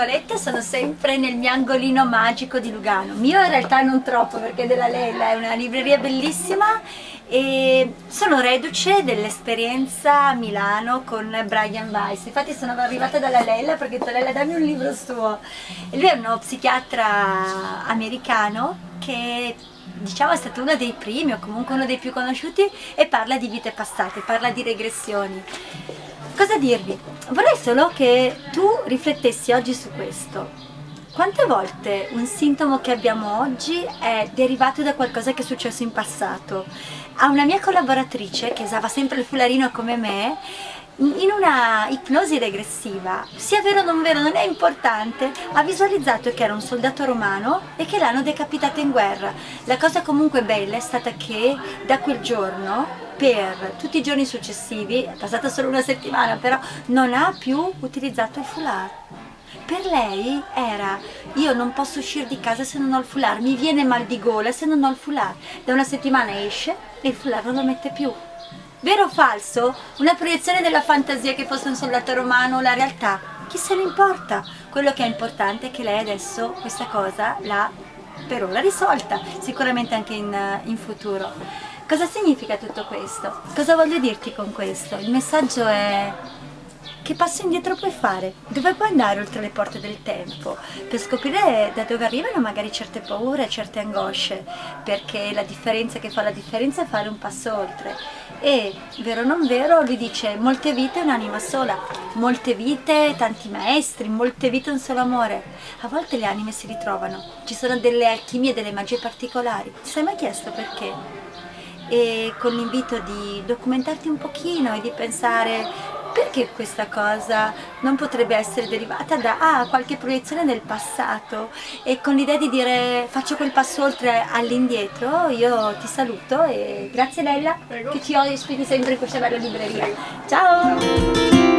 Nicoletta, sono sempre nel mio angolino magico di Lugano. Mio in realtà non troppo, perché della Lella è una libreria bellissima e sono reduce dell'esperienza a Milano con Brian Weiss. Infatti sono arrivata dalla Lella perché ho detto: Lella, dammi un libro suo. E lui è uno psichiatra americano che, diciamo, è stato uno dei primi o comunque uno dei più conosciuti, e parla di vite passate, parla di regressioni. Cosa dirvi? Vorrei solo che tu riflettessi oggi su questo. Quante volte un sintomo che abbiamo oggi è derivato da qualcosa che è successo in passato? A una mia collaboratrice che usava sempre il fularino come me, in una ipnosi regressiva, sia vero o non vero, non è importante, ha visualizzato che era un soldato romano e che l'hanno decapitato in guerra. La cosa comunque bella è stata che da quel giorno, per tutti i giorni successivi, è passata solo una settimana, però non ha più utilizzato il foulard. Per lei era: io non posso uscire di casa se non ho il foulard, mi viene mal di gola se non ho il foulard. Da una settimana esce e il foulard non lo mette più. Vero o falso? Una proiezione della fantasia che fosse un soldato romano o la realtà? Chi se ne importa? Quello che è importante è che lei adesso questa cosa l'ha per ora risolta, sicuramente anche in futuro. Cosa significa tutto questo? Cosa voglio dirti con questo? Il messaggio è: che passo indietro puoi fare? Dove puoi andare oltre le porte del tempo? Per scoprire da dove arrivano magari certe paure, certe angosce, perché la differenza che fa la differenza è fare un passo oltre. E, vero o non vero, lui dice: molte vite un'anima sola, molte vite tanti maestri, molte vite un solo amore. A volte le anime si ritrovano, ci sono delle alchimie, delle magie particolari. Ti sei mai chiesto perché? E con l'invito di documentarti un pochino e di pensare: perché questa cosa non potrebbe essere derivata da qualche proiezione del passato, e con l'idea di dire: faccio quel passo oltre all'indietro. Io ti saluto e grazie Lella. Prego. Che ci ospiti sempre in questa bella libreria. Ciao!